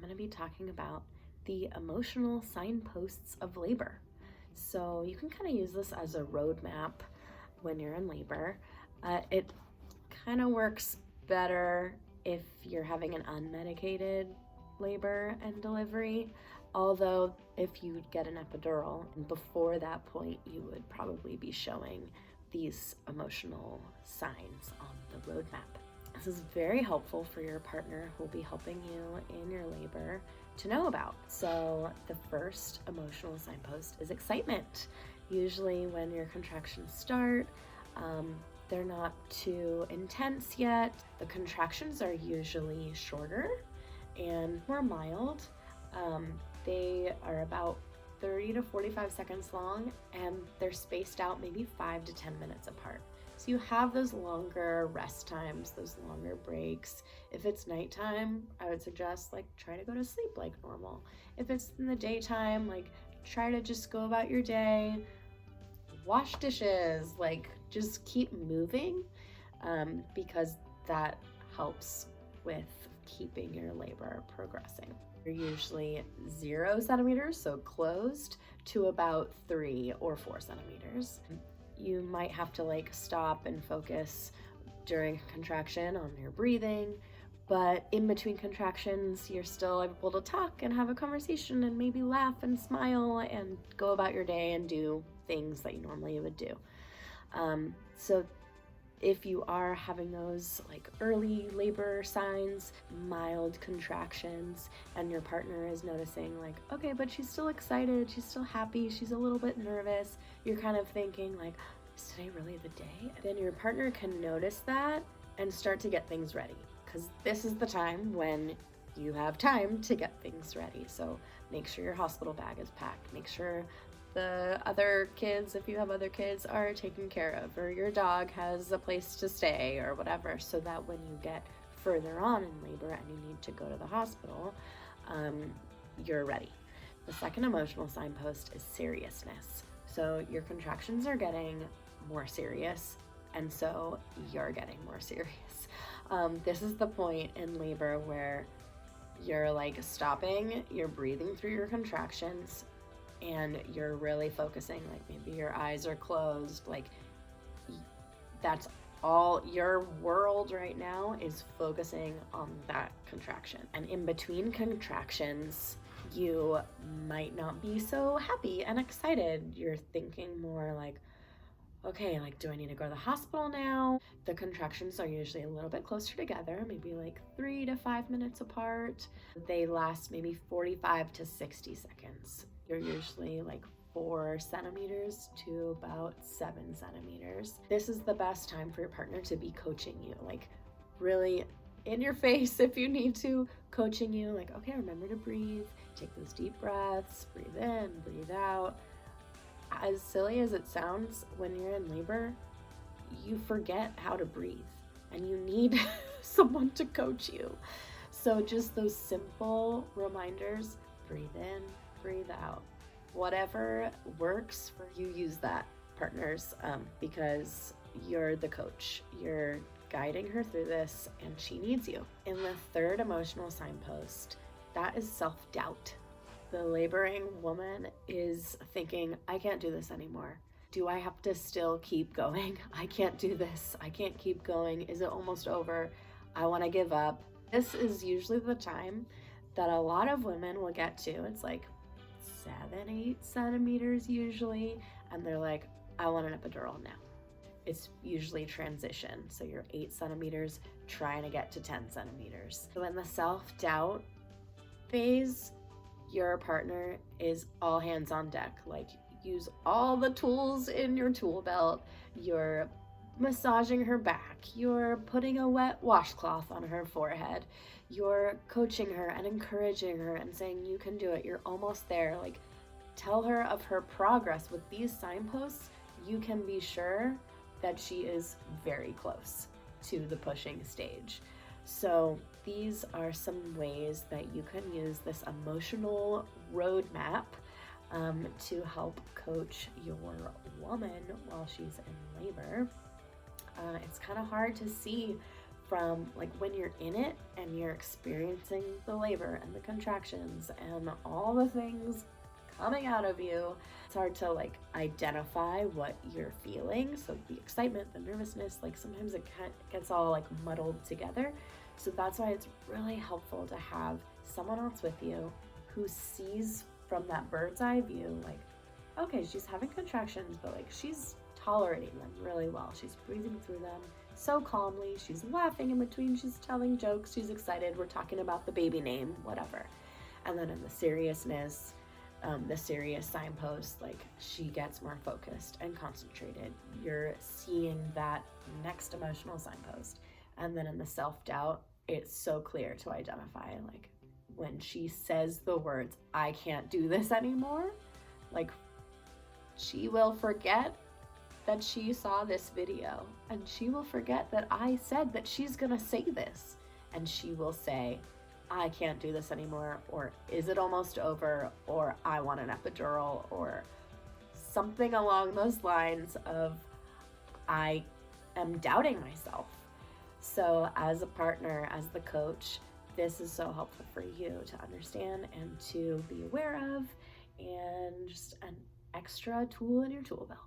going to be talking about the emotional signposts of labor. So you can kind of use this as a roadmap when you're in labor. It kind of works better if you're having an unmedicated labor and delivery. Although, if you get an epidural, before that point, you would probably be showing these emotional signs on the roadmap. This is very helpful for your partner who will be helping you in your labor to know about. So the first emotional signpost is excitement. Usually when your contractions start, they're not too intense yet. The contractions are usually shorter and more mild. They are about 30 to 45 seconds long, and they're spaced out maybe 5 to 10 minutes apart. So you have those longer rest times, those longer breaks. If it's nighttime, I would suggest try to go to sleep like normal. If it's in the daytime, try to just go about your day, wash dishes, just keep moving, because that helps with keeping your labor progressing. You're usually 0 centimeters, so closed, to about 3 or 4 centimeters. You might have to stop and focus during contraction on your breathing, but in between contractions, you're still able to talk and have a conversation and maybe laugh and smile and go about your day and do things that you normally would do. So if you are having those early labor signs, mild contractions, and your partner is noticing okay, but she's still excited, she's still happy, she's a little bit nervous, you're kind of thinking is today really the day? Then your partner can notice that and start to get things ready, because this is the time when you have time to get things ready. So make sure your hospital bag is packed, make sure the other kids, if you have other kids, are taken care of, or your dog has a place to stay or whatever, so that when you get further on in labor and you need to go to the hospital, you're ready. The second emotional signpost is seriousness. So your contractions are getting more serious, and so you're getting more serious. This is the point in labor where you're stopping, you're breathing through your contractions, and you're really focusing, maybe your eyes are closed, that's all your world right now is focusing on that contraction. And in between contractions, you might not be so happy and excited. You're thinking more okay, do I need to go to the hospital now? The contractions are usually a little bit closer together, maybe 3 to 5 minutes apart. They last maybe 45 to 60 seconds. You're usually 4 centimeters to about 7 centimeters. This is the best time for your partner to be coaching you, really in your face if you need to, coaching you, okay, remember to breathe, take those deep breaths, breathe in, breathe out. As silly as it sounds, when you're in labor, you forget how to breathe and you need someone to coach you. So just those simple reminders, breathe in, breathe out. Whatever works for you, use that, partners, because you're the coach. You're guiding her through this and she needs you. In the third emotional signpost, that is self-doubt. The laboring woman is thinking, I can't do this anymore. Do I have to still keep going? I can't do this. I can't keep going. Is it almost over? I want to give up. This is usually the time that a lot of women will get to. It's 7-8 centimeters usually, and they're I want an epidural now. It's usually transition. So you're 8 centimeters trying to get to 10 centimeters. So in the self-doubt phase, your partner is all hands on deck. Use all the tools in your tool belt. You're massaging her back. You're putting a wet washcloth on her forehead. You're coaching her and encouraging her and saying, you can do it. You're almost there. Tell her of her progress. With these signposts, you can be sure that she is very close to the pushing stage. So these are some ways that you can use this emotional roadmap to help coach your woman while she's in labor. It's kind of hard to see from like when you're in it and you're experiencing the labor and the contractions and all the things coming out of you. It's hard to like identify what you're feeling. So the excitement, the nervousness, like sometimes it gets all like muddled together. So that's why it's really helpful to have someone else with you who sees from that bird's eye view, like, okay, she's having contractions, but like she's tolerating them really well. She's breathing through them so calmly. She's laughing in between. She's telling jokes. She's excited. We're talking about the baby name, whatever. And then in the seriousness, the serious signpost, like she gets more focused and concentrated. You're seeing that next emotional signpost. And then in the self-doubt, it's so clear to identify, like when she says the words, I can't do this anymore, like she will forget that she saw this video, and she will forget that I said that she's gonna say this, and she will say, I can't do this anymore, or is it almost over, or I want an epidural, or something along those lines of I am doubting myself. So as a partner, as the coach, this is so helpful for you to understand and to be aware of, and just an extra tool in your tool belt.